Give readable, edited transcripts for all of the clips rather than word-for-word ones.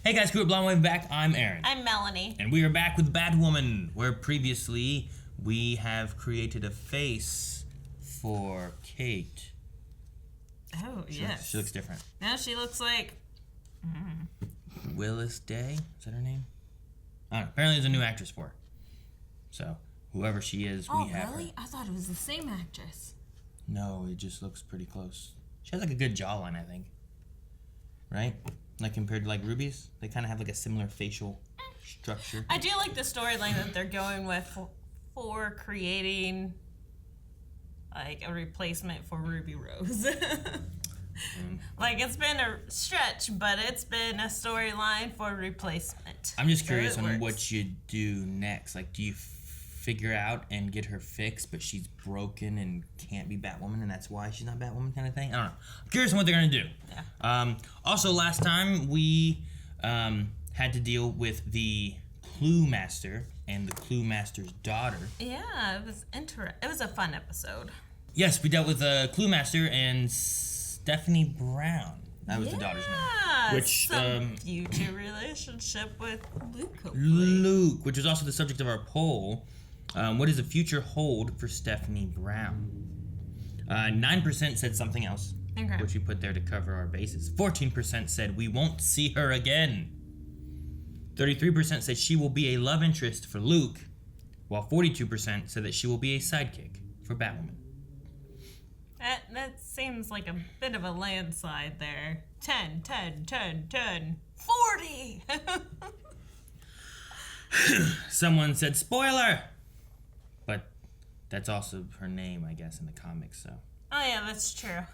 Hey guys, crew at Blonde Wave back. I'm Aaron. I'm Melanie. And we are back with Batwoman, where previously we have created a face for Kate. Oh, yes. She looks different. Now she looks like... Willis Day? Is that her name? I don't know. Apparently there's a new actress for her. So, whoever she is, we have really? her. I thought it was the same actress. No, it just looks pretty close. She has like a good jawline, I think. Right? Like compared to like Ruby's, they kind of have like a similar facial structure. I do like the storyline that they're going with for creating like a replacement for Ruby Rose. Like it's been a stretch, but it's been a storyline for replacement. I'm just curious on what you do next. Like, do you figure out and get her fixed, but she's broken and can't be Batwoman, and that's why she's not Batwoman, kind of thing? I don't know. I'm curious on what they're gonna do. Yeah. Also, last time we had to deal with the Clue Master and the Clue Master's daughter. Yeah, it was It was a fun episode. Yes, we dealt with Clue Master and Stephanie Brown. That was the daughter's name. Which some future relationship with Luke. Hopefully. Luke, which was also the subject of our poll. What does the future hold for Stephanie Brown? 9% said something else, which we put there to cover our bases. 14% said we won't see her again. 33% said she will be a love interest for Luke, while 42% said that she will be a sidekick for Batwoman. That seems like a bit of a landslide there. 10, 40! Someone said spoiler! But that's also her name, I guess, in the comics, so. Oh yeah, that's true.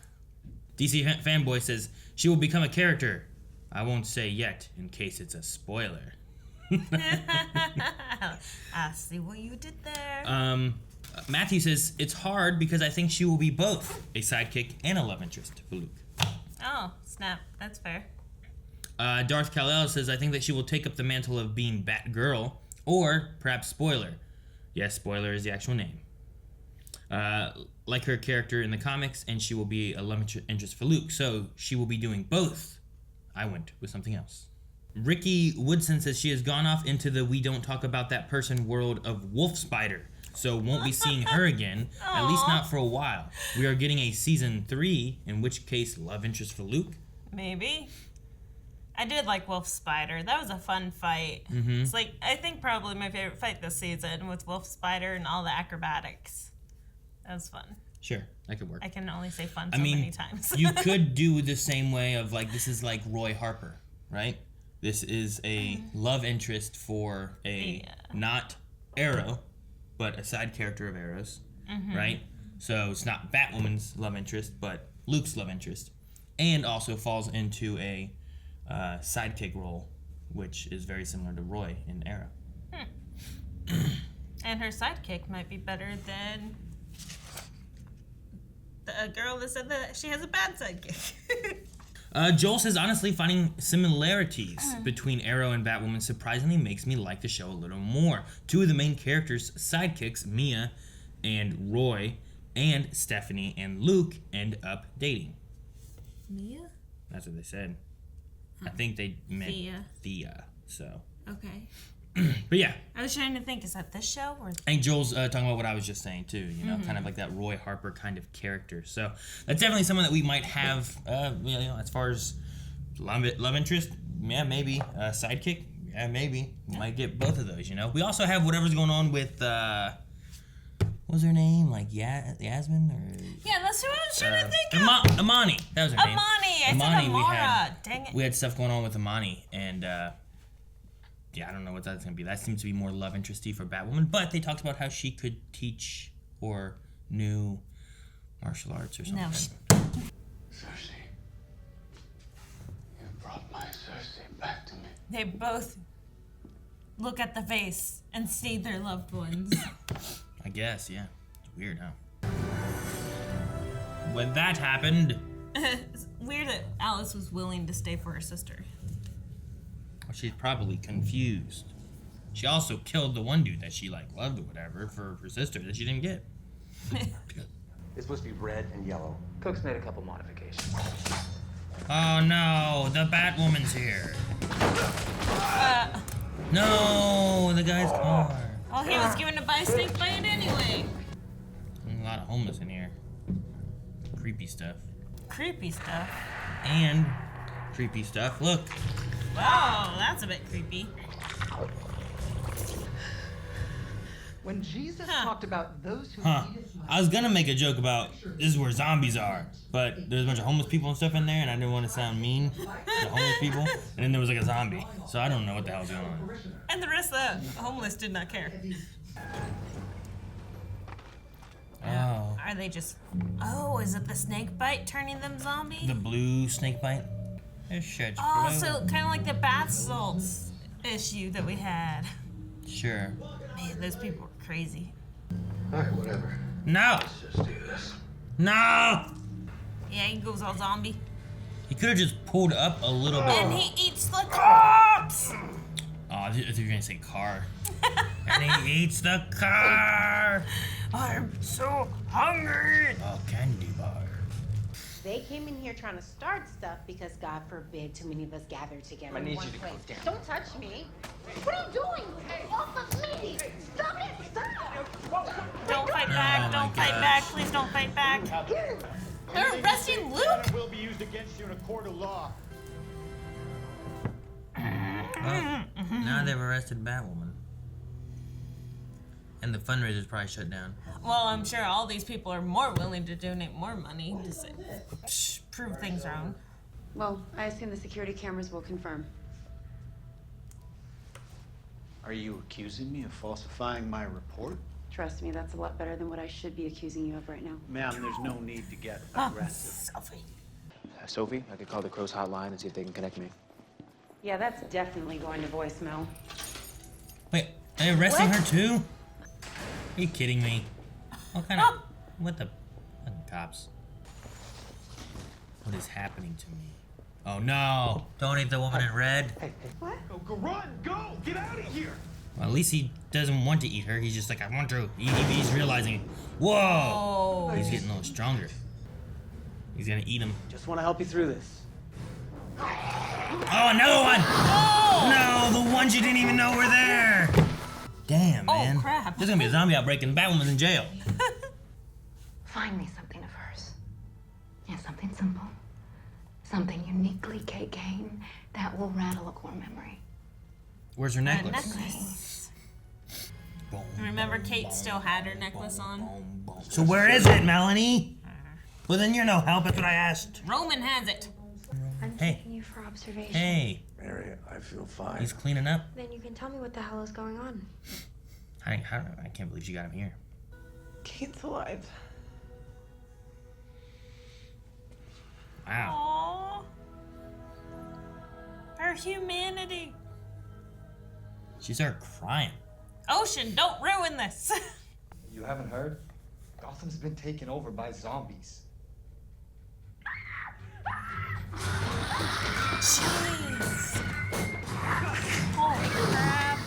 DC Fanboy says, she will become a character. I won't say yet, in case it's a spoiler. I see what you did there. Matthew says, it's hard because I think she will be both a sidekick and a love interest for Luke. Oh, snap. That's fair. Darth Kal-El says, I think that she will take up the mantle of being Batgirl, or perhaps Spoiler. Yes, Spoiler is the actual name. Like her character in the comics, and she will be a love interest for Luke, so she will be doing both. I went with something else. Ricky Woodson says she has gone off into the we don't talk about that person world of Wolf Spider, so won't be seeing her again, at least not for a while. We are getting a season 3, in which case love interest for Luke. Maybe. I did like Wolf Spider. That was a fun fight. Mm-hmm. It's like, I think probably my favorite fight this season with Wolf Spider and all the acrobatics. That was fun. Sure, that could work. I can only say fun so many times. You could do the same way of like, this is like Roy Harper, right? This is a love interest for a not Arrow, but a side character of Arrow's, right? So it's not Batwoman's love interest, but Luke's love interest, and also falls into a sidekick role, which is very similar to Roy in Arrow. And her sidekick might be better than the girl that said that she has a bad sidekick. Joel says, honestly, finding similarities between Arrow and Batwoman surprisingly makes me like the show a little more. Two of the main characters' sidekicks, Mia and Roy, and Stephanie and Luke, end up dating. Mia? That's what they said. I think they meant Thea. So. Okay. But yeah. I was trying to think, is that this show? Or... I think Joel's talking about what I was just saying too, you know, kind of like that Roy Harper kind of character. So that's definitely someone that we might have, you know, as far as love interest, yeah, maybe. Sidekick, yeah, maybe. We might get both of those, you know. We also have whatever's going on with, what was her name? Like Yasmin or... Yeah, that's who I was trying to think of. Amani, that was her name. Amani, I said Amara. Dang it. We had stuff going on with Amani, and... yeah, I don't know what that's going to be. That seems to be more love interesty for Batwoman, but they talked about how she could teach or knew martial arts or something. No. Cersei, you brought my Cersei back to me. They both look at the face and see their loved ones. I guess, yeah. It's weird, huh? When that happened... It's weird that Alice was willing to stay for her sister. She's probably confused. She also killed the one dude that she like loved or whatever for her sister that she didn't get. It's supposed to be red and yellow. Cook's made a couple modifications. Oh no, the Batwoman's here. No, the guy's car. Well, he was given to buy a snake bite anyway. A lot of homeless in here. Creepy stuff. Creepy stuff. And creepy stuff. Look. Wow, that's a bit creepy. When Jesus talked about those who needed I was gonna make a joke about this is where zombies are, but there's a bunch of homeless people and stuff in there, and I didn't want to sound mean to homeless people. And then there was like a zombie, so I don't know what the hell's going on. And the rest of the homeless did not care. Oh, Are they just... Oh, is it the snake bite turning them zombie? the blue snake bite. It sheds Oh, blue. so kind of like the bath salts issue that we had. Sure. Man, those people were crazy. Alright, whatever. No, Let's just do this. no. Yeah, he goes all zombie. He could have just pulled up a little bit. And he eats the corpse! Oh, I thought you were gonna say car. And he eats the car. I'm so hungry! Oh, candy bar. They came in here trying to start stuff because, God forbid, too many of us gathered together I in need one you to place. calm down. Don't touch me. What are you doing? Off of me! Stop it! Stop! Don't fight back, don't fight back, please don't fight back. They're arresting Luke? Will be used against you in a court of law. Well, now they've arrested Batwoman. And the fundraiser's probably shut down. Well, I'm sure all these people are more willing to donate more money to say, prove things wrong. Well, I assume the security cameras will confirm. Are you accusing me of falsifying my report? Trust me, that's a lot better than what I should be accusing you of right now. Ma'am, there's no need to get aggressive. Sophie. Sophie, I could call the Crow's hotline and see if they can connect me. Yeah, that's definitely going to voicemail. Wait, are they arresting her too? Are you kidding me? What kind of... What the... Fucking cops. What is happening to me? Oh no! Don't eat the woman in red. Oh, go run! Go! Get out of here! Well, at least he doesn't want to eat her. He's just like, I want to. He's realizing, whoa! Oh. He's getting a little stronger. He's gonna eat him. Just want to help you through this. Oh, another one! No, the ones you didn't even know were there! Damn, man. crap. There's gonna be a zombie outbreak and Batwoman's in jail. Find me something of hers. Yeah, something simple. Something uniquely Kane that will rattle a core memory. Where's her necklace? Necklace. Boom, Remember Kate still had her necklace on? boom, boom. So where is it, Melanie? Well, then you're no help. That's what I asked. Roman has it. I'm Hey. taking you for observation. Hey, Marietta, I feel fine. he's cleaning up. Then you can tell me what the hell is going on. I can't believe she got him here. Kate's alive. Wow. Aww. Her humanity. She started crying. Ocean, don't ruin this. You haven't heard? Gotham's been taken over by zombies. Jeez. Holy crap.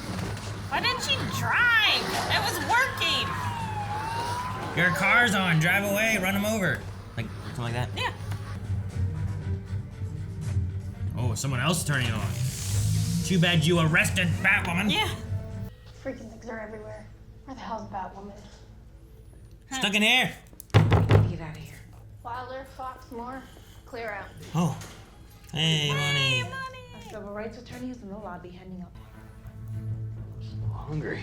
Why didn't she drive? It was working. Your car's on. Drive away. Run him over. Like something like that. Yeah. Oh, someone else is turning it on. Too bad you arrested Batwoman. Yeah. Freaking things are everywhere. Where the hell's Batwoman? Stuck in here. Get out of here. Wilder, Fox, Moore, clear out. Oh. Hey, money. A civil rights attorney is in the lobby heading up. Hungry.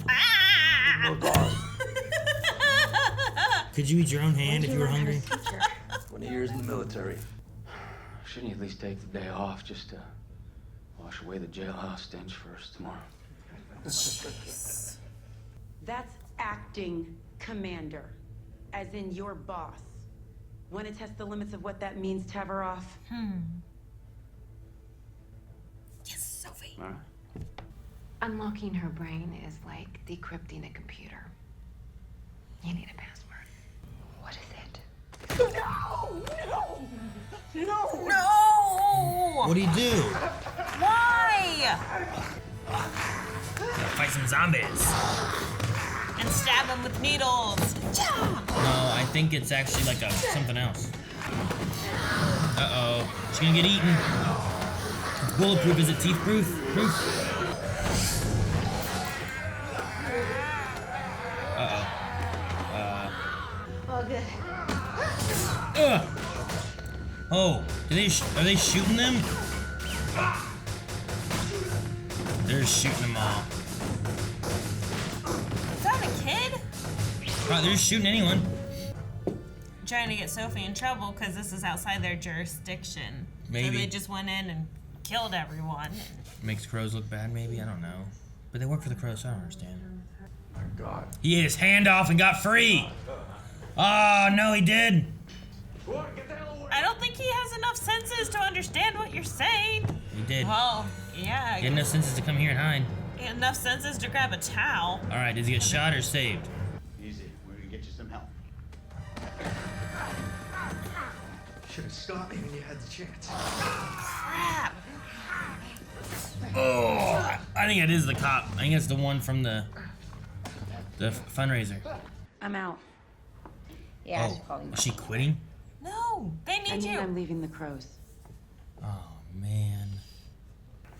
Ah! More bars. Could you eat your own hand if you were hungry? 20 years in the military. Shouldn't you at least take the day off just to wash away the jailhouse stench first tomorrow? That's acting commander, as in your boss. Want to test the limits of what that means, Taveroff? Yes, Sophie. All right. Unlocking her brain is like decrypting a computer. You need a password. What is it? No! What do you do? Why? Gotta fight some zombies. And stab him with needles. No, I think it's actually like something else. Uh-oh. She's gonna get eaten. It's bulletproof. Is it teeth-proof? Proof? Oh, are they shooting them? They're shooting them all. Is that a kid? Oh, they're shooting anyone. Trying to get Sophie in trouble because this is outside their jurisdiction. Maybe. So they just went in and killed everyone. Makes crows look bad, maybe? I don't know. But they work for the crows, so I don't understand. My God. He ate his hand off and got free! Oh, no, he did! I don't think he has enough senses to understand what you're saying. He did. Well, yeah. He had enough senses to come here and hide. He had enough senses to grab a towel. Alright, does he get shot or saved? Easy. We're gonna get you some help. Should have stopped me when you had the chance. Crap. Oh, I think it is the cop. I think it's the one from the fundraiser. I'm out. Yeah, Oh, is she quitting? No, they I need mean, you. I'm leaving the crows. Oh, man.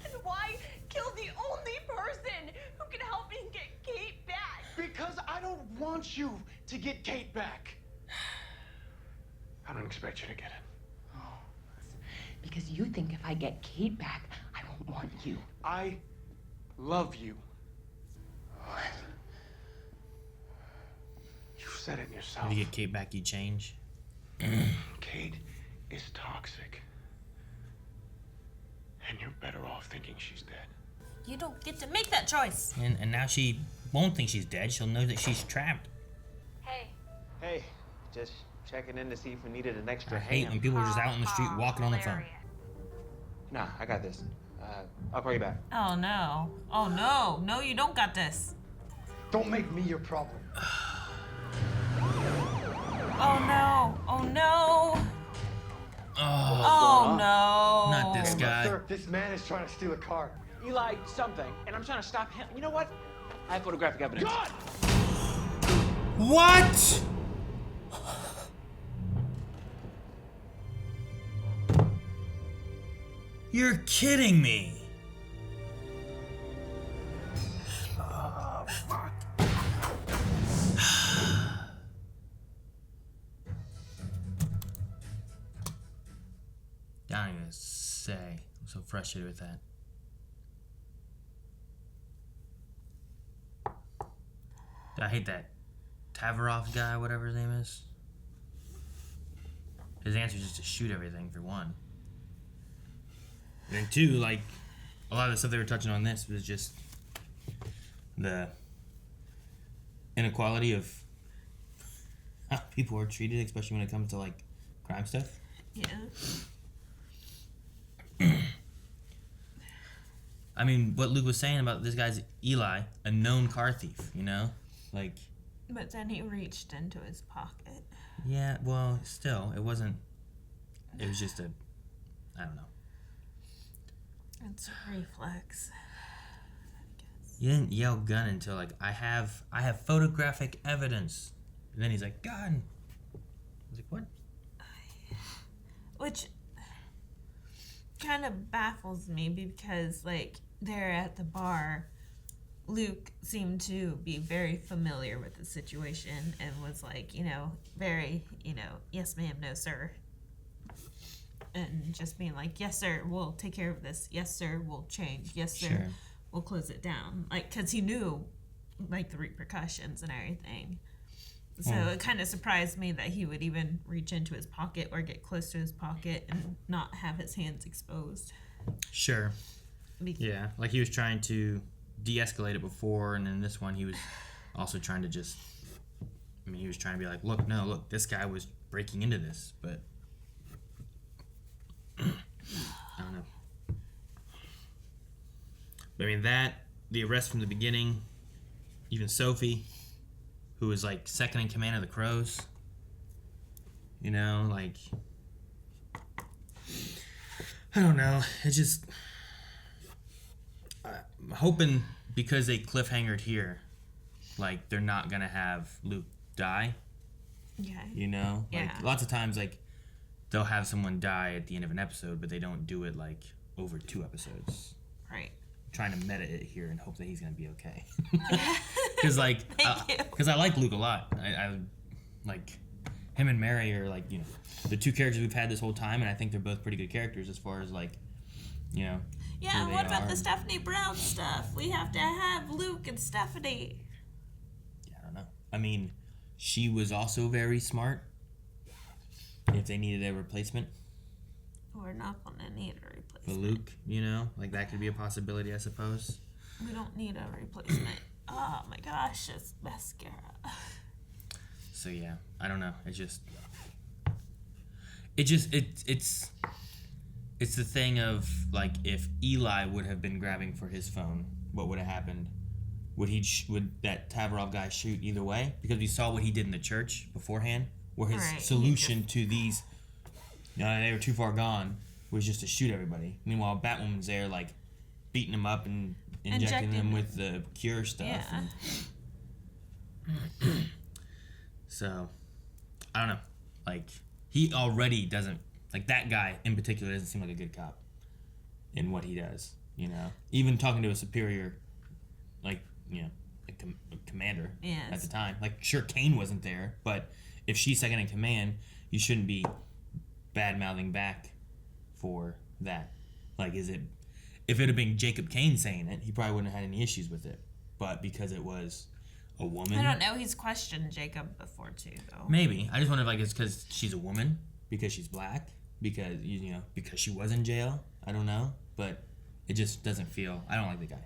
And why kill the only person who can help me get Kate back? Because I don't want you to get Kate back. I don't expect you to get it. Because you think if I get Kate back, I won't want you. I love you. You said it yourself. If you get Kate back, you change. Kate is toxic. And you're better off thinking she's dead. You don't get to make that choice. And now she won't think she's dead. She'll know that she's trapped. Hey. Hey, just checking in to see if we needed an extra I hate when people are just out in the street walking on the phone. Nah, I got this. I'll call you back. Oh no. Oh no. No, you don't got this. Don't make me your problem. Oh no. Oh no. Oh, Oh no. not this guy. Sir, this man is trying to steal a car. Eli, something, and I'm trying to stop him. You know what? I have photographic evidence. God! What? You're kidding me. Oh, fuck. I don't even say. I'm so frustrated with that. I hate that Tavarov guy, whatever his name is. His answer is just to shoot everything, for one. And then two, like, a lot of the stuff they were touching on this was just the inequality of how people are treated, especially when it comes to, like, crime stuff. Yeah. I mean, what Luke was saying about this guy's Eli, a known car thief, you know? Like... But then he reached into his pocket. Yeah, well, still, it wasn't... It was just a... I don't know. It's a reflex, I guess. You didn't yell gun until, like, I have photographic evidence. And then he's like, gun! I was like, what? Which kind of baffles me because, like, they're at the bar. Luke seemed to be very familiar with the situation and was like, you know, very, you know, yes ma'am, no sir. And just being like, yes sir, we'll take care of this. Yes sir, we'll change. Yes sir, Sure. we'll close it down. Like, because he knew, like, the repercussions and everything. So it kind of surprised me that he would even reach into his pocket or get close to his pocket and not have his hands exposed. Sure. Yeah, like he was trying to de-escalate it before, and then this one he was also trying to just... I mean, he was trying to be like, look, this guy was breaking into this, but... I don't know. But I mean, the arrest from the beginning, even Sophie, who was like second in command of the Crows, you know, like, I don't know. It's just, I'm hoping because they cliffhangered here, like, they're not gonna have Luke die. Yeah. You know, like Yeah. lots of times, like, they'll have someone die at the end of an episode, but they don't do it like over 2 episodes. Right. I'm trying to meta it here and hope that he's gonna be okay. Because like, Thank you. because I like Luke a lot. I like him and Mary are like, you know, the two characters we've had this whole time, and I think they're both pretty good characters as far as like, you know. Yeah, what about the Stephanie Brown stuff? We have to have Luke and Stephanie. Yeah, I don't know. I mean, she was also very smart. If they needed a replacement. We're not gonna need a replacement. For Luke, you know, like that could be a possibility, I suppose. We don't need a replacement. Oh my gosh, it's mascara. So yeah, I don't know. It's the thing of like, if Eli would have been grabbing for his phone, what would have happened? Would that Tavarov guy shoot either way? Because we saw what he did in the church beforehand, where his solution to these, they were too far gone, was just to shoot everybody. Meanwhile, Batwoman's there like beating him up and injecting them with the cure stuff. Yeah. So, I don't know. Like, he already doesn't, like, that guy in particular doesn't seem like a good cop in what he does, you know? Even talking to a superior, like, you know, a commander at the time. Like, sure, Kane wasn't there, but if she's second in command, you shouldn't be bad-mouthing back for that. Like, if it had been Jacob Kane saying it, he probably wouldn't have had any issues with it. But because it was a woman... I don't know. He's questioned Jacob before, too, though. Maybe. I just wonder if, like, it's because she's a woman, because she's black, because, you know, because she was in jail. I don't know. But it just doesn't feel... I don't like the guy.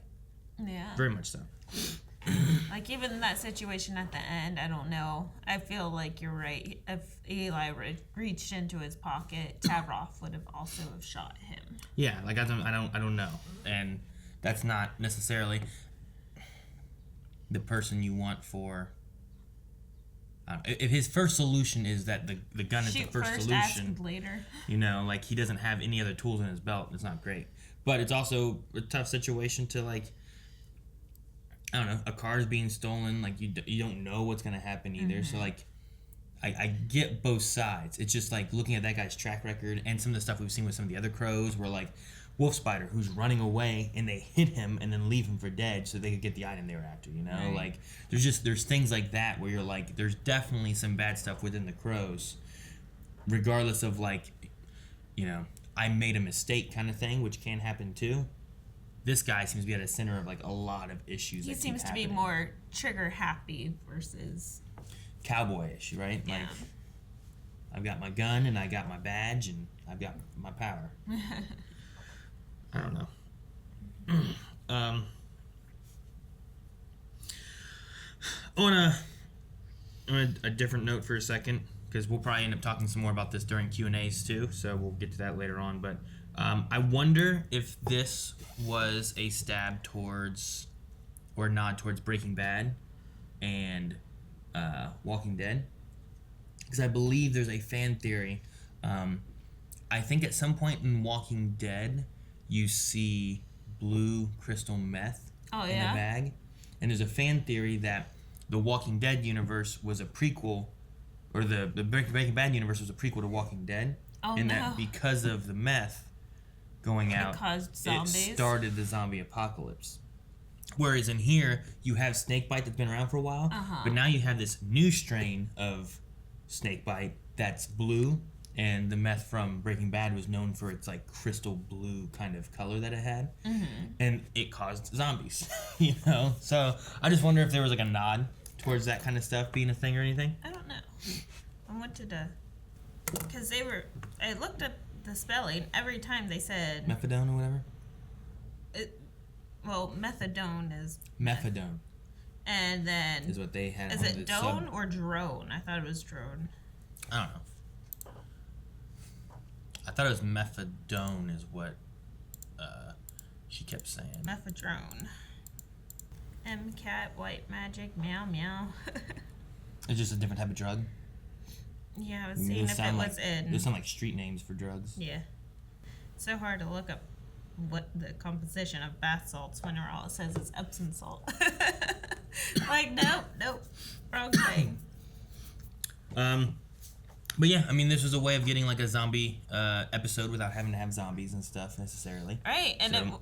Yeah. Very much so. Like, even in that situation at the end, I don't know. I feel like you're right. If Eli reached into his pocket, Tavarov would have also have shot him. Yeah, like, I don't know. And that's not necessarily the person you want for... if his first solution is that the gun is the first solution, ask later. You know, like, he doesn't have any other tools in his belt, it's not great. But it's also a tough situation to, like, I don't know, a car is being stolen, like, you don't know what's going to happen either. So, like, I get both sides. It's just, like, looking at that guy's track record and some of the stuff we've seen with some of the other crows where, like, Wolf Spider, who's running away, and they hit him and then leave him for dead so they could get the item they were after, you know? Right. Like, there's things like that where you're like, there's definitely some bad stuff within the crows, regardless of, like, you know, I made a mistake kind of thing, which can happen too. This guy seems to be at the center of, like, a lot of issues. He seems to be more trigger happy versus cowboyish, right? Yeah. Like, I've got my gun and I got my badge and I've got my power. I don't know. On a different note for a second, because we'll probably end up talking some more about this during Q&As too, so we'll get to that later on. But I wonder if this was a stab towards, or nod towards Breaking Bad and Walking Dead, because I believe there's a fan theory. I think at some point in Walking Dead, you see blue crystal meth in a bag. And there's a fan theory that the Walking Dead universe was a prequel, or the Breaking Bad universe was a prequel to Walking Dead. That because of the meth going out, it started the zombie apocalypse. Whereas in here, you have snakebite that's been around for a while, but now you have this new strain of snakebite that's blue. And the meth from Breaking Bad was known for its, like, crystal blue kind of color that it had. And it caused zombies, you know? So I just wonder if there was, like, a nod towards that kind of stuff being a thing or anything. I don't know. I wanted to... Because I looked up the spelling. Every time they said... Methadone or whatever? Methadone is... Methadone. And then... Is what they had. Is it Done or Drone? I thought it was Drone. I don't know. I thought it was methadone is what she kept saying. Methadone. MCAT, white magic, meow meow. It's just a different type of drug? Yeah, I was seeing if it was in... Those sound like street names for drugs. Yeah. It's so hard to look up what the composition of bath salts when all it says is Epsom salt. Like, nope. Wrong thing. But yeah, I mean, this was a way of getting, like, a zombie episode without having to have zombies and stuff necessarily. Right, and so.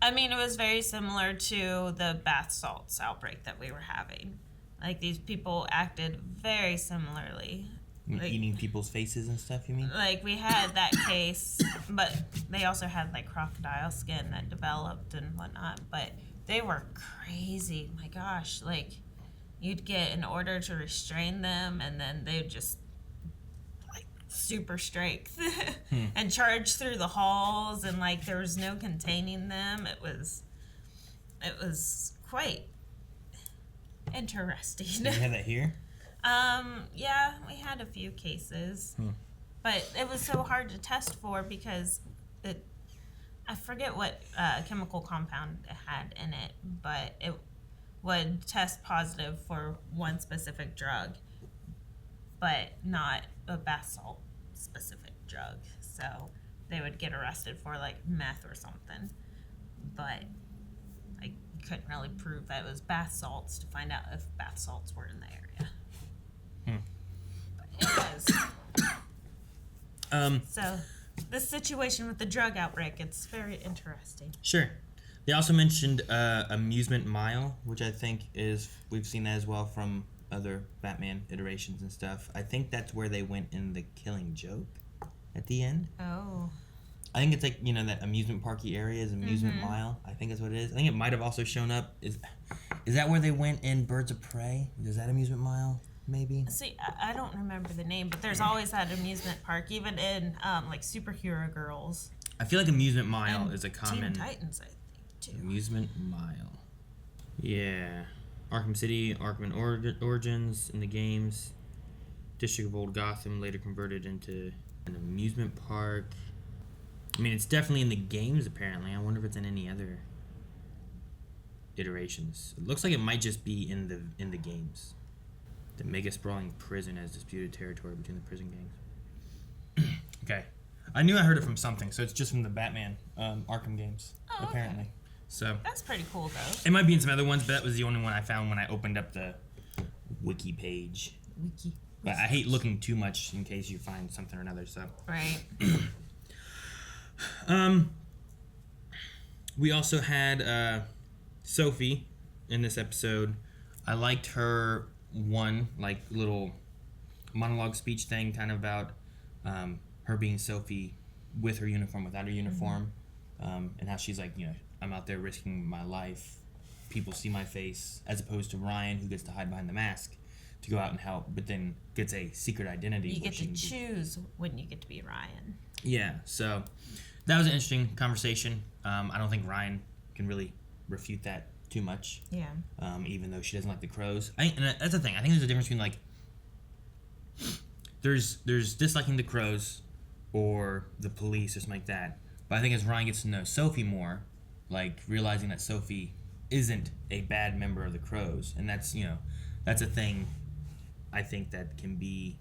it was very similar to the bath salts outbreak that we were having. Like, these people acted very similarly. Like, eating people's faces and stuff, you mean? Like, we had that case, but they also had, like, crocodile skin that developed and whatnot. But they were crazy. My gosh. Like, you'd get an order to restrain them, and then they'd just, like, super strength and charge through the halls, and, like, there was no containing them. It was quite interesting. Do you have that here? Yeah, we had a few cases, but it was so hard to test for because I forget what chemical compound it had in it, but it would test positive for one specific drug, but not a bath salt specific drug. So they would get arrested for like meth or something, but I couldn't really prove that it was bath salts to find out if bath salts were in the area. But it was. So this situation with the drug outbreak, it's very interesting. Sure. They also mentioned Amusement Mile, which I think we've seen that as well from other Batman iterations and stuff. I think that's where they went in the Killing Joke at the end. Oh. I think it's like, that amusement parky area is Amusement Mile. I think that's what it is. I think it might have also shown up. Is that where they went in Birds of Prey? Is that Amusement Mile? Maybe. See, I don't remember the name, but there's always that amusement park, even in like Superhero Girls. I feel like Amusement Mile And is a common. Teen Titans, I think, too. Amusement Mile. Yeah. Arkham City, Arkham Origins in the games. District of Old Gotham, later converted into an amusement park. I mean, it's definitely in the games, apparently. I wonder if it's in any other iterations. It looks like it might just be in the games. The mega sprawling prison has disputed territory between the prison gangs. Okay. I knew I heard it from something, so it's just from the Batman Arkham games, apparently. Okay. So That's pretty cool, though. it might be in some other ones, but that was the only one I found when I opened up the wiki page. Wiki. But I hate looking too much in case you find something or another, so. Right. We also had Sophie in this episode. I liked her little monologue speech thing, kind of about her being Sophie with her uniform, without her uniform, and how she's like, I'm out there risking my life. People see my face, as opposed to Ryan, who gets to hide behind the mask to go out and help, but then gets a secret identity. You get to choose when you get to be Ryan. Yeah, so that was an interesting conversation. I don't think Ryan can really refute that too much. Yeah. Even though she doesn't like the crows. And that's the thing. I think there's a difference between like there's disliking the crows or the police or something like that. But I think as Ryan gets to know Sophie more, like realizing that Sophie isn't a bad member of the crows, and that's that's a thing I think that can be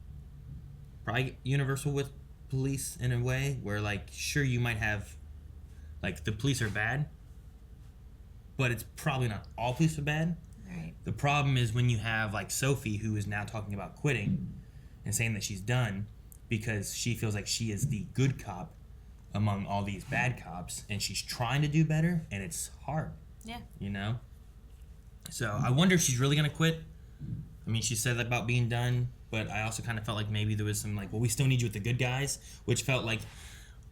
probably universal with police in a way, where like sure you might have like the police are bad, but it's probably not all police are bad. Right. The problem is when you have like Sophie, who is now talking about quitting and saying that she's done because she feels like she is the good cop among all these bad cops, and she's trying to do better, and it's hard. Yeah. So I wonder if she's really gonna quit. I mean, she said that about being done, but I also kind of felt like maybe there was some like, well, we still need you with the good guys, which felt like,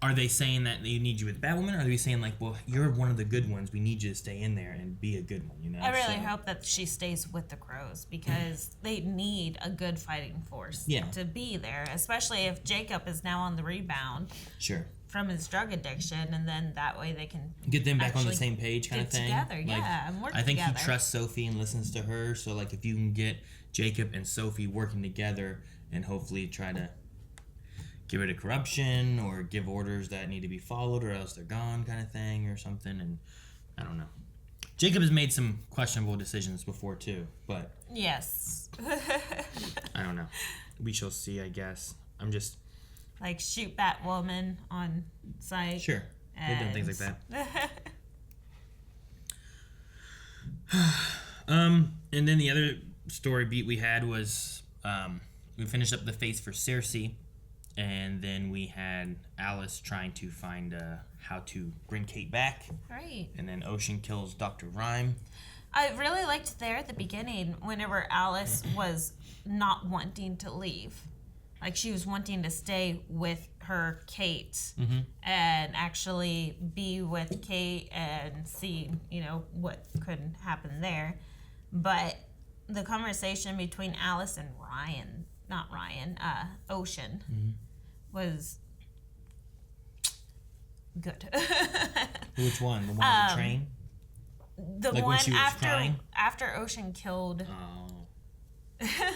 are they saying that they need you with Batwoman, or are they saying like, well, you're one of the good ones, we need you to stay in there and be a good one, I really hope that she stays with the crows, because they need a good fighting force to be there, especially if Jacob is now on the rebound. Sure. From his drug addiction, and then that way they can get them back on the same page, kind of thing. Together, like, and work I think together. he trusts Sophie and listens to her. So like, if you can get Jacob and Sophie working together and hopefully try to get rid of corruption or give orders that need to be followed, or else they're gone, kind of thing, or something. And I don't know. Jacob has made some questionable decisions before too, but yes. I don't know. We shall see, I guess. I'm just. Like shoot Batwoman on site. Sure. They've done things like that. And then the other story beat we had was we finished up the face for Cersei, and then we had Alice trying to find how to bring Kate back. Right. And then Ocean kills Dr. Rhyme. I really liked there at the beginning whenever Alice was not wanting to leave. Like, she was wanting to stay with her Kate and actually be with Kate and see, you know, what could happen there. But the conversation between Alice and Ocean was good. Which one? The one on the train? The like one when she was crying? after Ocean killed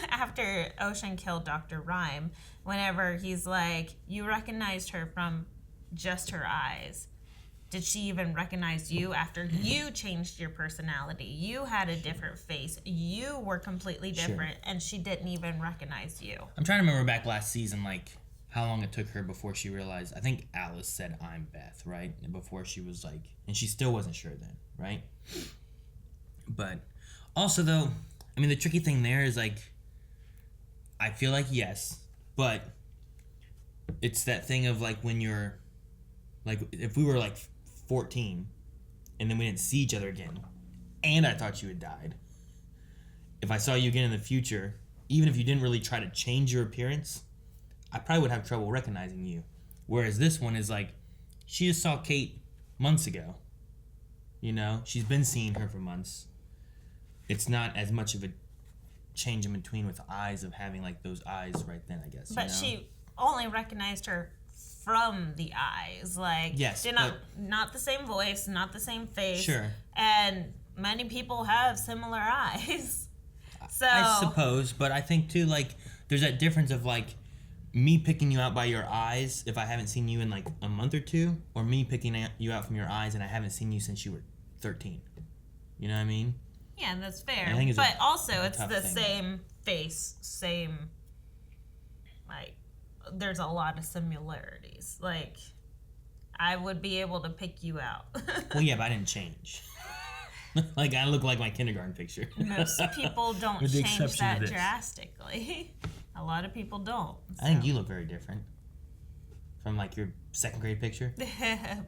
after Ocean killed Dr. Rhyme, whenever he's like, you recognized her from just her eyes. Did she even recognize you after you changed your personality? You had a different face. You were completely different, and she didn't even recognize you. I'm trying to remember back last season, like, how long it took her before she realized. I think Alice said, I'm Beth, right? And before she was like, and she still wasn't sure then, right? But also, though, I mean, the tricky thing there is, like, I feel like yes, but it's that thing of, like, when you're, like, if we were, like, 14 and then we didn't see each other again and I thought you had died, if I saw you again in the future, even if you didn't really try to change your appearance, I probably would have trouble recognizing you. Whereas this one is like, she just saw Kate months ago. You know, she's been seeing her for months. It's not as much of a change in between with the eyes of having like those eyes right then, I guess. But she only recognized her from the eyes. Like, yes, not the same voice, not the same face. Sure. And many people have similar eyes. So I suppose, but I think too, like, there's that difference of like me picking you out by your eyes if I haven't seen you in like a month or two, or me picking you out from your eyes and I haven't seen you since you were 13. You know what I mean? Yeah, that's fair. I think it's but also, it's the thing. same face, same, like, there's a lot of similarities. Like, I would be able to pick you out. Well, yeah, but I didn't change. Like, I look like my kindergarten picture. Most people don't With the change exception of that this. drastically. A lot of people don't. I think you look very different from like your second grade picture.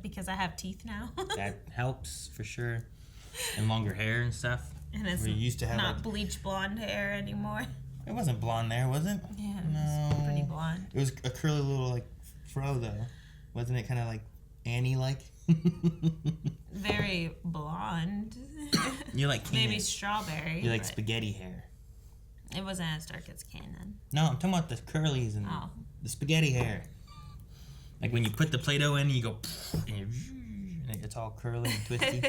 Because I have teeth now. That helps for sure, and longer hair and stuff. And it's We used to have not like, bleach blonde hair anymore. it wasn't blonde there, was it? Yeah, it was pretty blonde. It was a curly little like fro though, wasn't it? Kind of like Annie like. Very blonde. You like Kanan. Maybe strawberry. You like but spaghetti hair. It wasn't as dark as Kanan. No, I'm talking about the curlies and the spaghetti hair. Like when you put the Play-Doh in, and you go, and it's all curly and twisty,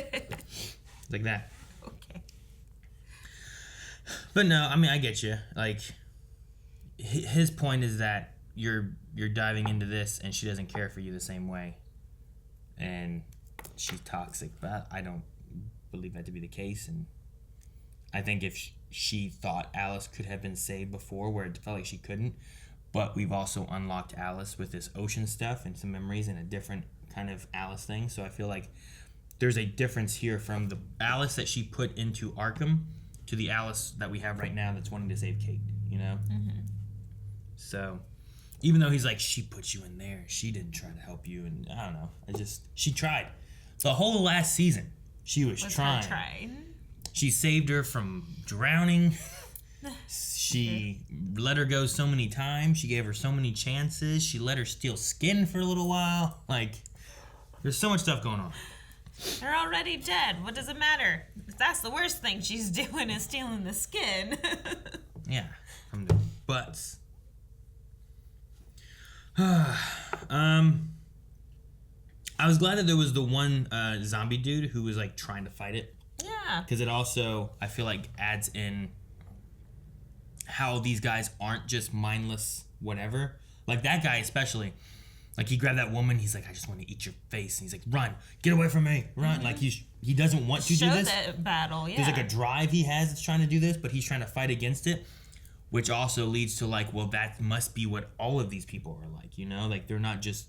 like that. Okay. But no, I mean I get you. Like his point is that you're diving into this, and she doesn't care for you the same way, and she's toxic. But I don't believe that to be the case, and I think if she thought Alice could have been saved before, where it felt like she couldn't, but we've also unlocked Alice with this ocean stuff and some memories and a different kind of Alice thing. So I feel like there's a difference here from the Alice that she put into Arkham to the Alice that we have right now that's wanting to save Kate, you know? Mm-hmm. So even though he's like, she put you in there, she didn't try to help you, and I don't know. She tried. The whole last season, she was trying. She saved her from drowning. She let her go so many times. She gave her so many chances. She let her steal skin for a little while. Like, there's so much stuff going on. They're already dead. What does it matter? That's the worst thing she's doing is stealing the skin. Yeah, from the butts. I was glad that there was the one zombie dude who was like trying to fight it. Yeah. Because it also, I feel like, adds in how these guys aren't just mindless whatever. Like that guy especially. Like he grabbed that woman, he's like, I just want to eat your face. And he's like, run, get away from me, run. Mm-hmm. Like he doesn't want to do this. Show that battle, yeah. There's like a drive he has that's trying to do this, but he's trying to fight against it. Which also leads to like, well, that must be what all of these people are like, you know? Like they're not just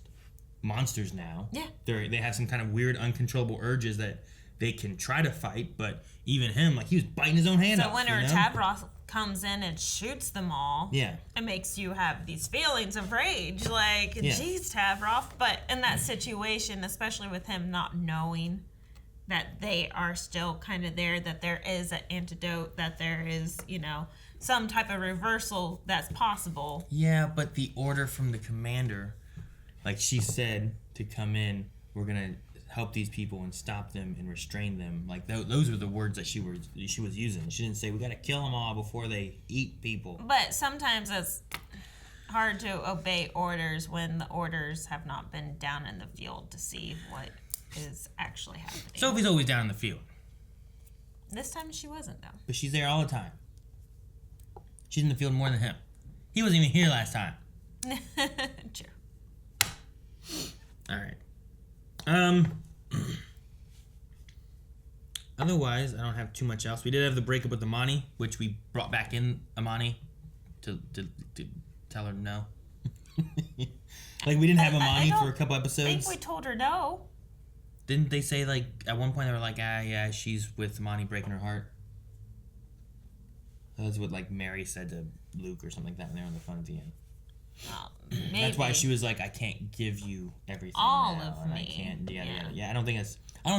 monsters now. Yeah. They have some kind of weird, uncontrollable urges that they can try to fight, but even him, like he was biting his own hand off. So when Tavros comes in and shoots them all, yeah, it makes you have these feelings of rage, like, geez, Tavros. But in that situation, especially with him not knowing that they are still kind of there, that there is an antidote, that there is, you know, some type of reversal that's possible. Yeah, but the order from the commander, like she said, to come in, we're gonna help these people and stop them and restrain them. Like those were the words that she was using. She didn't say we gotta kill them all before they eat people. But sometimes it's hard to obey orders when the orders have not been down in the field to see what is actually happening. Sophie's always down in the field. This time she wasn't, though. But she's there all the time. She's in the field more than him. He wasn't even here last time. True. Alright. Otherwise, I don't have too much else. We did have the breakup with Amani, which we brought back in Amani to tell her no. Like, we didn't have Amani for a couple episodes. I think we told her no. Didn't they say, like, at one point they were like, yeah, she's with Amani breaking her heart? That's what, like, Mary said to Luke or something like that when they were on the phone at the end. Maybe. That's why she was like, I can't give you everything all now, of and me. I can't. Yeah. I don't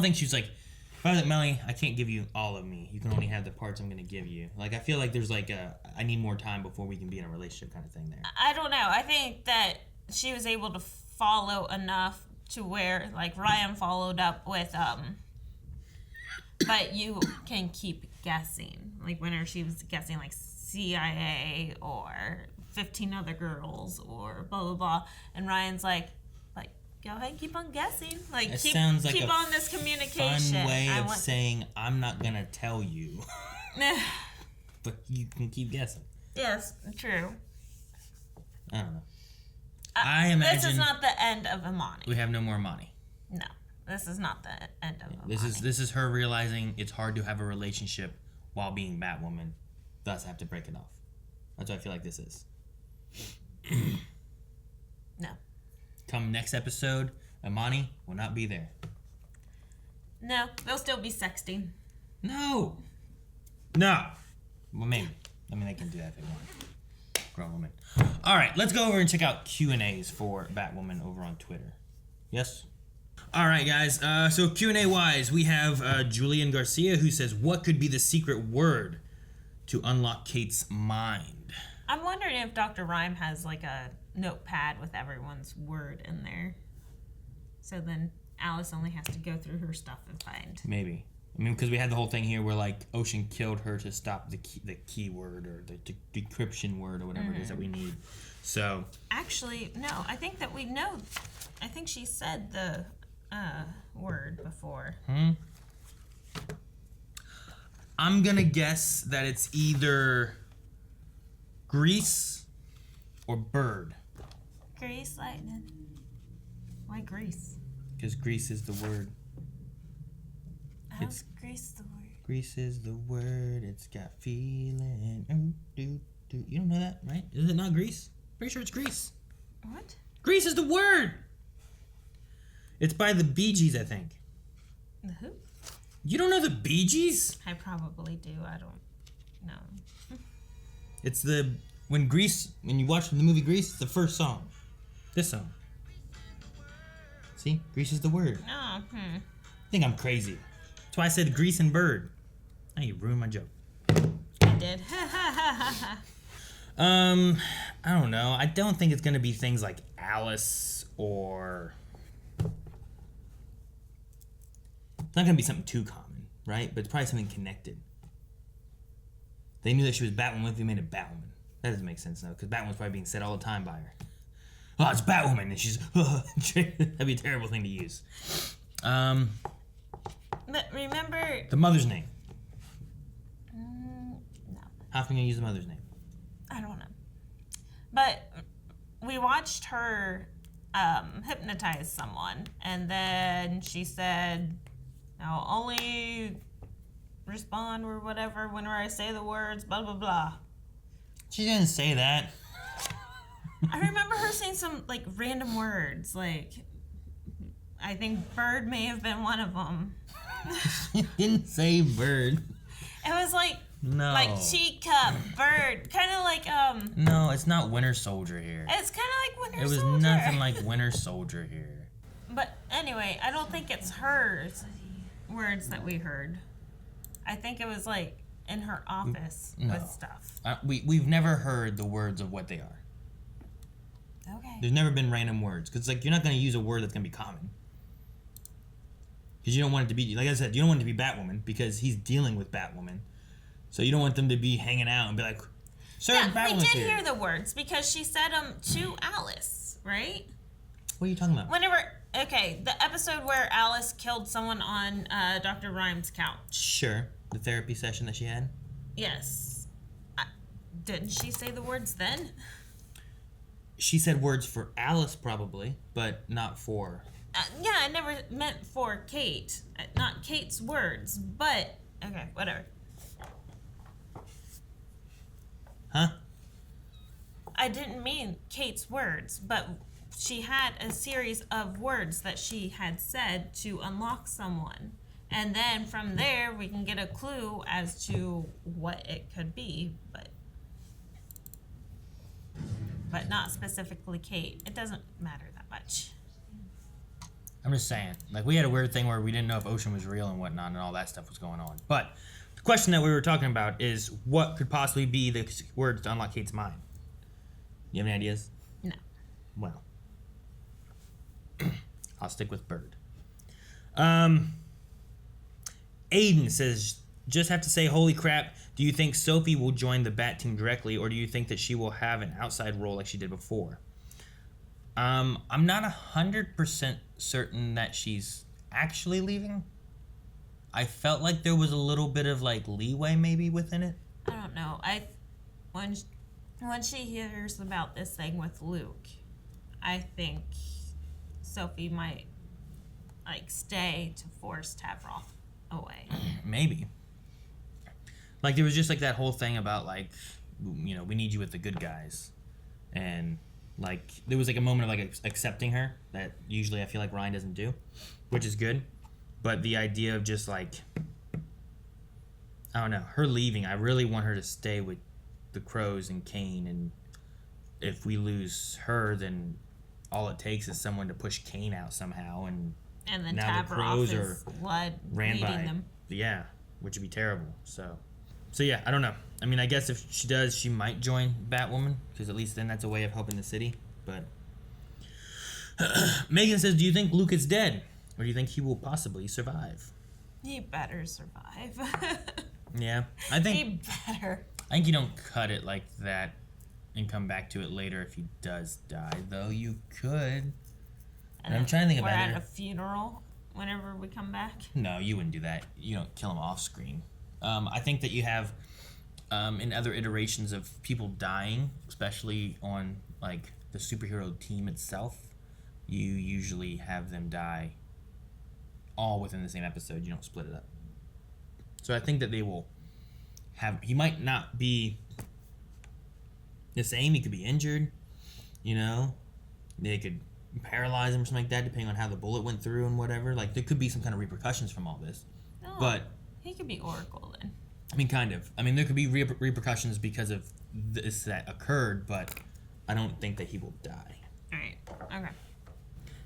think she's like, if I was like, Melanie, I can't give you all of me. You can only have the parts I'm gonna give you. Like, I feel like there's like I need more time before we can be in a relationship kind of thing there. I don't know. I think that she was able to follow enough to where, like, Ryan followed up with but you can keep guessing. Like, whenever she was guessing, like, CIA or 15 other girls or blah blah blah, and Ryan's like go ahead, keep on guessing, like It keep sounds like keep a on this communication. Fun way of saying I'm not gonna tell you, but you can keep guessing. Yes, true. I don't know. I imagine this is not the end of Amani. We have no more Amani. No, this is not the end of Amani. This is her realizing it's hard to have a relationship while being Batwoman, thus have to break it off. That's what I feel like this is. No. Come next episode, Amani will not be there. No, they'll still be sexting. No. Well, maybe. I mean, they can do that if they want. Grown woman. All right, let's go over and check out Q&As for Batwoman over on Twitter. Yes? All right, guys. So Q&A wise, we have Julian Garcia who says, what could be the secret word to unlock Kate's mind? I'm wondering if Dr. Rhyme has like a notepad with everyone's word in there. So then Alice only has to go through her stuff and find. Maybe. I mean, because we had the whole thing here where, like, Ocean killed her to stop the keyword or the decryption word or whatever it is that we need. So. Actually, no. I think that we know. I think she said the word before. I'm going to guess that it's either grease or bird. Grease lightning. Why grease? Because grease is the word. How's grease the word? Grease is the word. It's got feeling. You don't know that, right? Is it not grease? Pretty sure it's grease. What? Grease is the word. It's by the Bee Gees, I think. The who? You don't know the Bee Gees? I probably do. I don't know. It's when you watch the movie Grease, it's the first song. This song. See? Grease is the word. Oh, I think I'm crazy. That's why I said grease and bird. Now you ruined my joke. I did. I don't know. I don't think it's gonna be things like Alice or. It's not gonna be something too common, right? But it's probably something connected. They knew that she was Batwoman if they made it Batwoman. That doesn't make sense though, because Batwoman's probably being said all the time by her. Oh, it's Batwoman, and she's. That'd be a terrible thing to use. But remember. The mother's name. No. How can you use the mother's name? I don't know. But we watched her hypnotize someone, and then she said, "I'll only respond or whatever whenever I say the words, blah, blah, blah." She didn't say that. I remember her saying some, like, random words, like, I think bird may have been one of them. She didn't say bird. It was like, no. Like teacup, bird, kind of like, No, it's not Winter Soldier here. It's kind of like Winter Soldier. It was nothing like Winter Soldier here. But anyway, I don't think it's hers. words that we heard. I think it was like in her office with stuff. We've never heard the words of what they are. Okay. There's never been random words. Because, like, you're not going to use a word that's going to be common. Because you don't want it to be, like I said, you don't want it to be Batwoman because he's dealing with Batwoman. So you don't want them to be hanging out and be like, sir, Yeah, Batwoman's we did here. hear the words because she said them to Alice, right? What are you talking about? Okay, the episode where Alice killed someone on Dr. Rhymes' couch. Sure. The therapy session that she had? Yes. Didn't she say the words then? She said words for Alice probably, but not for... Yeah, I never meant for Kate. Not Kate's words, but... Okay, whatever. Huh? I didn't mean Kate's words, but she had a series of words that she had said to unlock someone. And then from there, we can get a clue as to what it could be, but not specifically Kate. It doesn't matter that much. I'm just saying. Like, we had a weird thing where we didn't know if Ocean was real and whatnot and all that stuff was going on. But the question that we were talking about is what could possibly be the words to unlock Kate's mind? You have any ideas? No. Well, I'll stick with Bird. Aiden says, just have to say, holy crap, do you think Sophie will join the Bat team directly, or do you think that she will have an outside role like she did before? I'm not 100% certain that she's actually leaving. I felt like there was a little bit of, like, leeway maybe within it. I don't know. When she hears about this thing with Luke, I think Sophie might, like, stay to force Tavroff away. Maybe. Like, there was just, like, that whole thing about, like, you know, we need you with the good guys. And, like, there was, like, a moment of, like, accepting her that usually I feel like Ryan doesn't do, which is good. But the idea of just, like, I don't know, her leaving, I really want her to stay with the Crows and Kane. And if we lose her, then all it takes is someone to push Kane out somehow. And then now the Tavroff Crows is ran by them. Yeah, which would be terrible. So yeah, I don't know. I mean, I guess if she does, she might join Batwoman, because at least then that's a way of helping the city. But Megan says, do you think Luke is dead, or do you think he will possibly survive? He better survive. Yeah, I think He better. I think you don't cut it like that and come back to it later if he does die, though you could. And I'm trying to think We're about at it. a funeral whenever we come back. No, you wouldn't do that. You don't kill him off screen. I think that you have, in other iterations of people dying, especially on, like, the superhero team itself, you usually have them die all within the same episode. You don't split it up. So I think that they will have... He might not be the same. He could be injured, you know? They could paralyze him or something like that, depending on how the bullet went through and whatever. Like, there could be some kind of repercussions from all this. No, But... he could be Oracle then. I mean, kind of. I mean, there could be repercussions because of this that occurred, but I don't think that he will die. Alright, okay.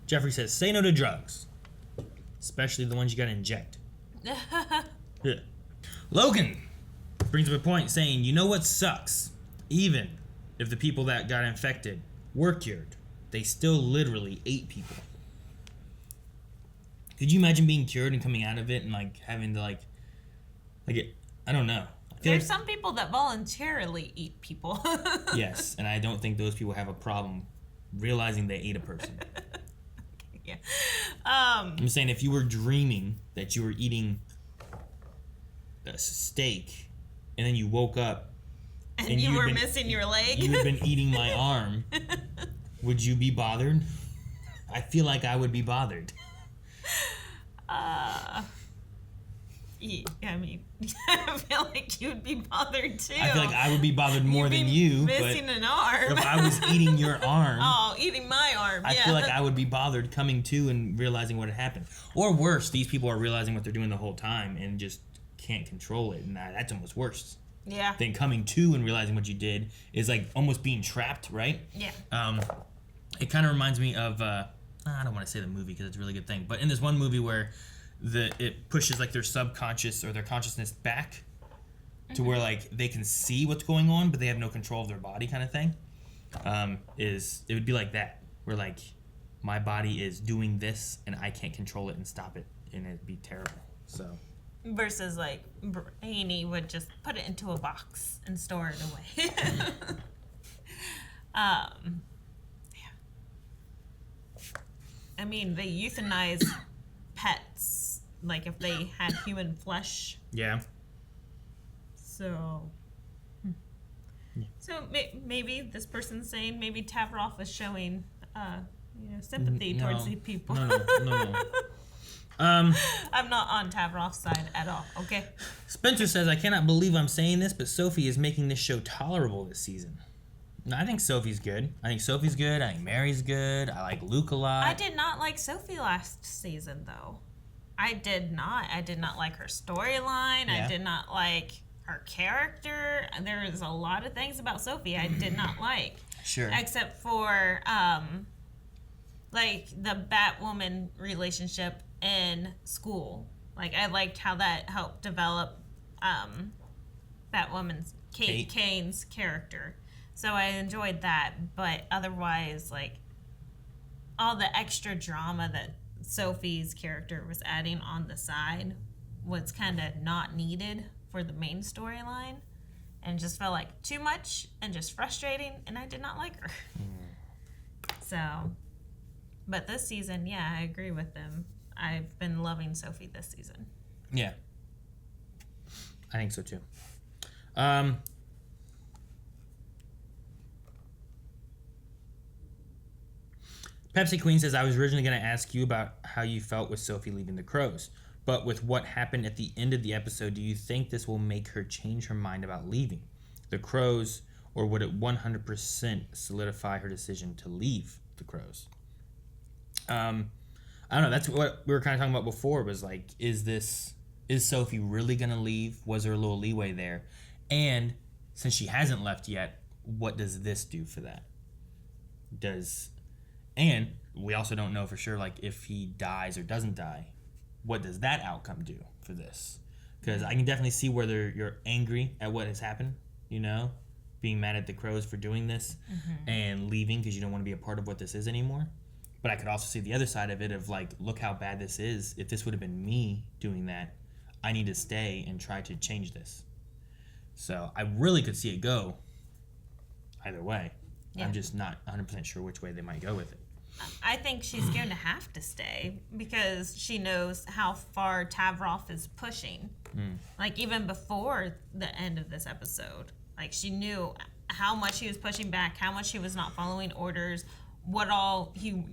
Jeffrey says, say no to drugs. Especially the ones you gotta inject. Yeah. Logan brings up a point saying, you know what sucks? Even if the people that got infected were cured, they still literally ate people. Could you imagine being cured and coming out of it and, like, having to, I don't know. There's some people that voluntarily eat people. Yes, and I don't think those people have a problem realizing they ate a person. Yeah. I'm saying if you were dreaming that you were eating a steak and then you woke up and you were missing your leg. You had been eating my arm. Would you be bothered? I feel like I would be bothered. I mean, I feel like you'd be bothered too. I feel like I would be bothered more than you. Missing an arm. If I was eating your arm. Oh, eating my arm. I feel like I would be bothered coming to and realizing what had happened. Or worse, these people are realizing what they're doing the whole time and just can't control it. And that's almost worse. Yeah. Then coming to and realizing what you did is like almost being trapped, right? Yeah. It kind of reminds me of, I don't want to say the movie because it's a really good thing, but in this one movie where it pushes like their subconscious or their consciousness back to where like they can see what's going on, but they have no control of their body, kind of thing. It would be like that, where like my body is doing this and I can't control it and stop it, and it'd be terrible. So versus like Brainy would just put it into a box and store it away. Yeah. I mean, they euthanize pets, like if they had human flesh. Yeah. So, so maybe this person's saying maybe Tavroff is showing, sympathy towards these people. No. I'm not on Tavroff's side at all. Okay. Spencer says, I cannot believe I'm saying this, but Sophie is making this show tolerable this season. No, I think Sophie's good. I think Mary's good. I like Luke a lot. I did not like Sophie last season, though. I did not. I did not like her storyline. Yeah. I did not like her character. There is a lot of things about Sophie I did not like. Sure. Except for, like, the Batwoman relationship in school. Like, I liked how that helped develop Batwoman's Kane's character. So I enjoyed that, but otherwise, like, all the extra drama that Sophie's character was adding on the side was kind of not needed for the main storyline, and just felt like too much and just frustrating, and I did not like her. So, but this season, yeah, I agree with them. I've been loving Sophie this season. Yeah. I think so too. Pepsi Queen says, I was originally going to ask you about how you felt with Sophie leaving the Crows, but with what happened at the end of the episode, do you think this will make her change her mind about leaving the Crows, or would it 100% solidify her decision to leave the Crows? I don't know. That's what we were kind of talking about before, was like, is Sophie really going to leave? Was there a little leeway there? And since she hasn't left yet, what does this do for that? And we also don't know for sure, like, if he dies or doesn't die, what does that outcome do for this? Because I can definitely see whether you're angry at what has happened, being mad at the Crows for doing this and leaving because you don't want to be a part of what this is anymore. But I could also see the other side of it of, like, look how bad this is. If this would have been me doing that, I need to stay and try to change this. So I really could see it go either way. Yeah. I'm just not 100% sure which way they might go with it. I think she's going to have to stay because she knows how far Tavroff is pushing. Like, even before the end of this episode, like, she knew how much he was pushing back, how much he was not following orders, what all he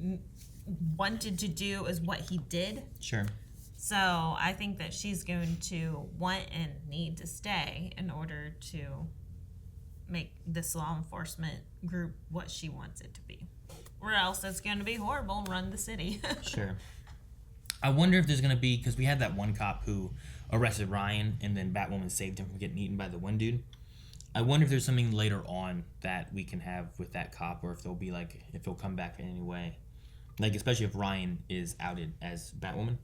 wanted to do is what he did. Sure. So I think that she's going to want and need to stay in order to make this law enforcement group what she wants it to be. Or else it's going to be horrible and run the city. Sure. I wonder if there's going to be, because we had that one cop who arrested Ryan and then Batwoman saved him from getting eaten by the one dude. I wonder if there's something later on that we can have with that cop, or if there'll be like, if he'll come back in any way. Like, especially if Ryan is outed as Batwoman.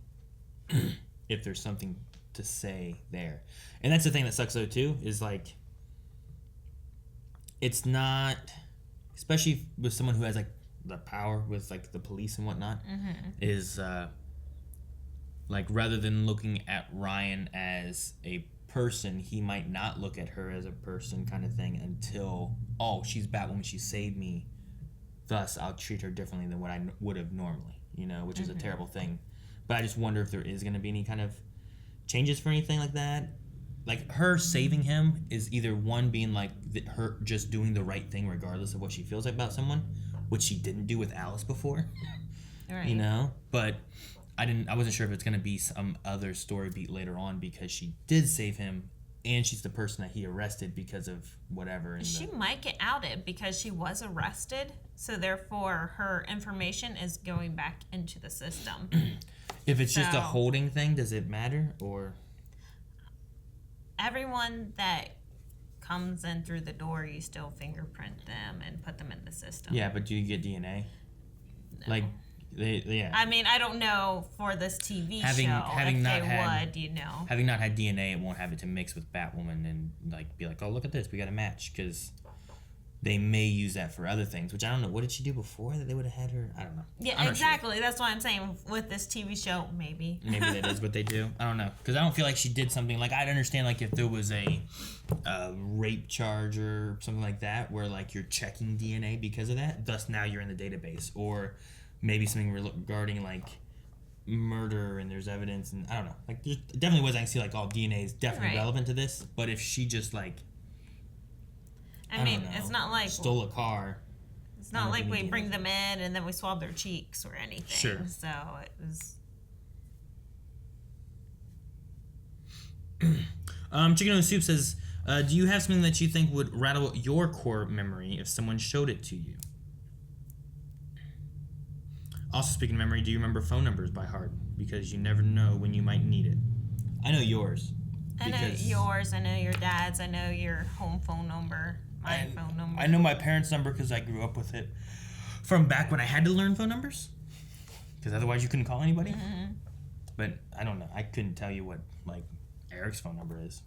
If there's something to say there. And that's the thing that sucks though too, is like, it's not, especially with someone who has like the power with like the police and whatnot, is like, rather than looking at Ryan as a person, he might not look at her as a person, kind of thing, until, oh, she's Batwoman, she saved me, thus I'll treat her differently than what I would have normally, which is a terrible thing. But I just wonder if there is going to be any kind of changes for anything like that. Like, her saving him is either one being like her just doing the right thing regardless of what she feels like about someone, which she didn't do with Alice before. Right. But I wasn't sure if it's going to be some other story beat later on because she did save him and she's the person that he arrested because of whatever. She might get outed because she was arrested, so therefore her information is going back into the system. If it's just a holding thing, does it matter? Or everyone that comes in through the door, you still fingerprint them and put them in the system. Yeah, but do you get DNA? No. Like, Yeah. I mean, I don't know for this TV show if they would, you know. Having not had DNA, it won't have it to mix with Batwoman and like be like, oh, look at this, we got a match, because they may use that for other things, which I don't know. What did she do before that they would have had her? I don't know. Yeah, exactly. Sure. That's what I'm saying. With this TV show, maybe. Maybe that is what they do. I don't know. Because I don't feel like she did something. Like, I'd understand, like, if there was a rape charge or something like that, where, like, you're checking DNA because of that. Thus, now you're in the database. Or maybe something regarding, like, murder and there's evidence. And I don't know. Like, there's definitely ways I can see, like, all DNA is definitely relevant to this. But if she just, like... I mean, it's not like... Stole a car. It's not like we bring them in and then we swab their cheeks or anything. Sure. So it was... Chicken on the Soup says, do you have something that you think would rattle your core memory if someone showed it to you? Also, speaking of memory, do you remember phone numbers by heart? Because you never know when you might need it. I know yours. I know yours. I know your dad's. I know your home phone number. My phone number. I know my parents' number because I grew up with it from back when I had to learn phone numbers. Because otherwise you couldn't call anybody. Mm-hmm. But I don't know. I couldn't tell you what, like, Eric's phone number is.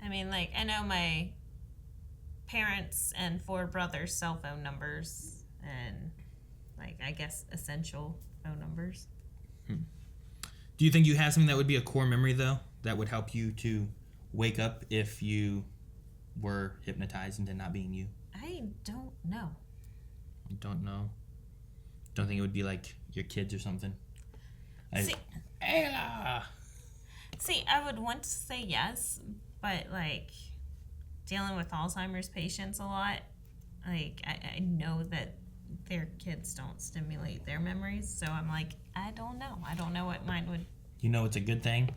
I mean, like, I know my parents' and 4 brothers' cell phone numbers. And, like, I guess essential phone numbers. Do you think you have something that would be a core memory, though, that would help you to wake up if you were hypnotized into not being you? I don't know. You don't know? Don't think it would be like your kids or something? See, I would want to say yes, but like dealing with Alzheimer's patients a lot, like I know that their kids don't stimulate their memories, so I'm like, I don't know. I don't know what mine would. You know it's a good thing?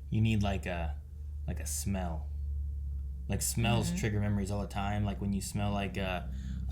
You need like a smell. Like, smells trigger memories all the time. Like, when you smell, like, I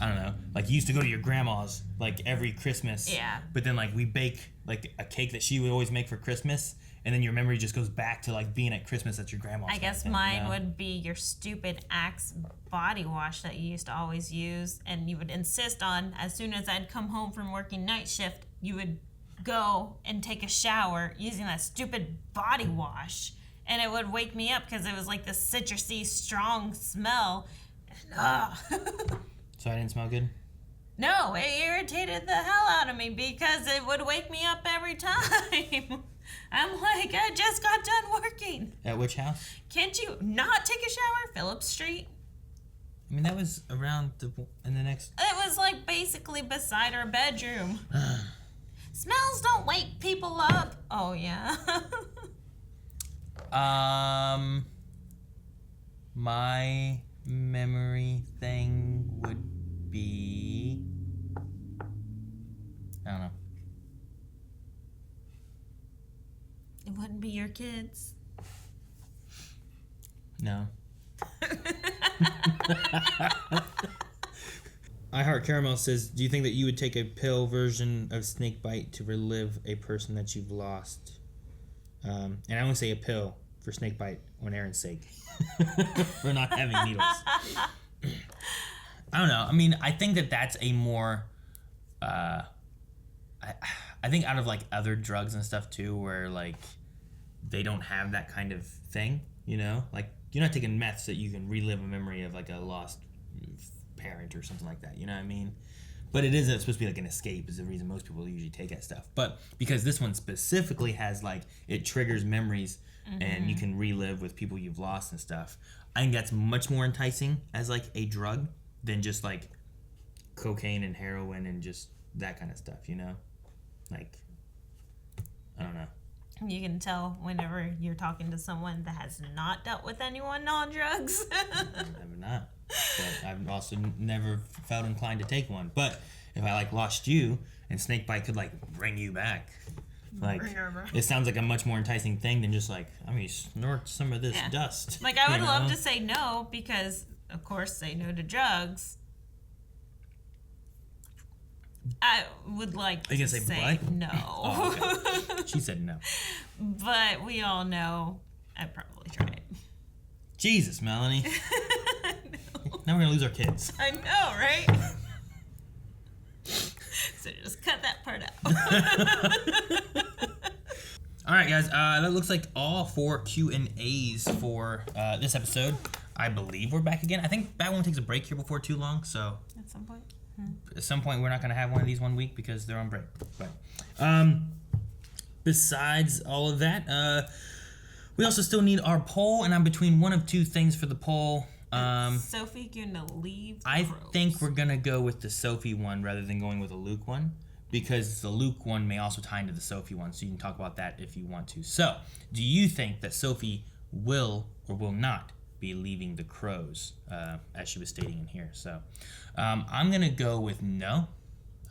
don't know. Like, you used to go to your grandma's, like, every Christmas. Yeah. But then, like, we bake, like, a cake that she would always make for Christmas. And then your memory just goes back to, like, being at Christmas at your grandma's. I guess mine would be your stupid Axe body wash that you used to always use. And you would insist on, as soon as I'd come home from working night shift, you would go and take a shower using that stupid body wash. And it would wake me up because it was like this citrusy, strong smell. And, So I didn't smell good? No, it irritated the hell out of me because it would wake me up every time. I'm like, I just got done working. At which house? Can't you not take a shower? Phillips Street. I mean, that was around in the next... It was like basically beside our bedroom. Smells don't wake people up. Oh, yeah. My memory thing would be... I don't know. It wouldn't be your kids. No. I Heart Caramel says, do you think that you would take a pill version of Snakebite to relive a person that you've lost? And I only say a pill for Snakebite on Aaron's sake. For not having needles. I don't know. I mean, I think that that's a more... I think out of, like, other drugs and stuff, too, where, like, they don't have that kind of thing, you know? Like, you're not taking meth so that you can relive a memory of, like, a lost parent or something like that, you know what I mean? But it is supposed to be like an escape is the reason most people usually take that stuff. But because this one specifically has, like, it triggers memories and you can relive with people you've lost and stuff, I think that's much more enticing as, like, a drug than just, like, cocaine and heroin and just that kind of stuff, you know? Like, I don't know. You can tell whenever you're talking to someone that has not dealt with anyone on drugs. Never not. But I've also never felt inclined to take one. But if I, like, lost you and Snakebite could, like, bring you back, like, it sounds like a much more enticing thing than just, like, I mean, snort some of this dust. Like, I would love to say no because, of course, say no to drugs. I would like to say no. Oh, okay. She said no. But we all know I'd probably try it. Jesus, Melanie. Now we're going to lose our kids. I know, right? So just cut that part out. All right, guys. That looks like all 4 Q&As for this episode. I believe we're back again. I think Batwoman takes a break here before too long, so At some point. at some point we're not going to have one of these one week because they're on break. But besides all of that, we also still need our poll, and I'm between one of 2 things for the poll. Sophie gonna leave the I Crows. think we're going to go with the Sophie one rather than going with a Luke one, because the Luke one may also tie into the Sophie one, so you can talk about that if you want to. So, do you think that Sophie will or will not be leaving the Crows, as she was stating in here? So, I'm going to go with no.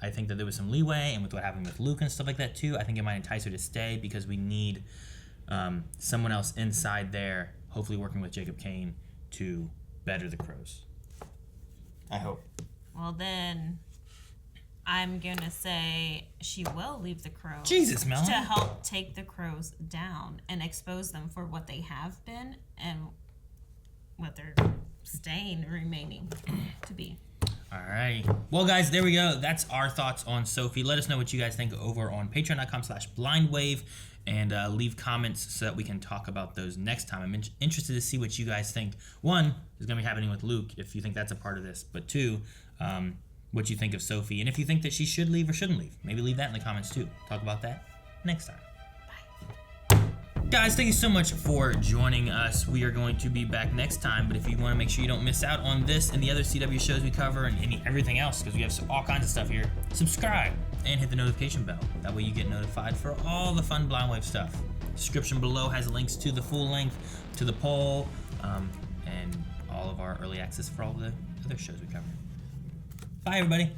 I think that there was some leeway, and with what happened with Luke and stuff like that too, I think it might entice her to stay because we need someone else inside there, hopefully working with Jacob Kane, to better the Crows. I hope. Well, then I'm gonna say she will leave the Crows. Jesus, Melanie. To help take the Crows down and expose them for what they have been and what they're staying, remaining to be. All right. Well, guys, there we go. That's our thoughts on Sophie. Let us know what you guys think over on patreon.com/blindwave, and leave comments so that we can talk about those next time. I'm interested to see what you guys think. 1, is going to be happening with Luke, if you think that's a part of this. But 2, what you think of Sophie, and if you think that she should leave or shouldn't leave. Maybe leave that in the comments too. Talk about that next time. Guys, thank you so much for joining us. We are going to be back next time, but if you want to make sure you don't miss out on this and the other CW shows we cover and everything else, because we have all kinds of stuff here, subscribe and hit the notification bell. That way you get notified for all the fun Blind Wave stuff. Description below has links to the full length, to the poll, and all of our early access for all the other shows we cover. Bye, everybody.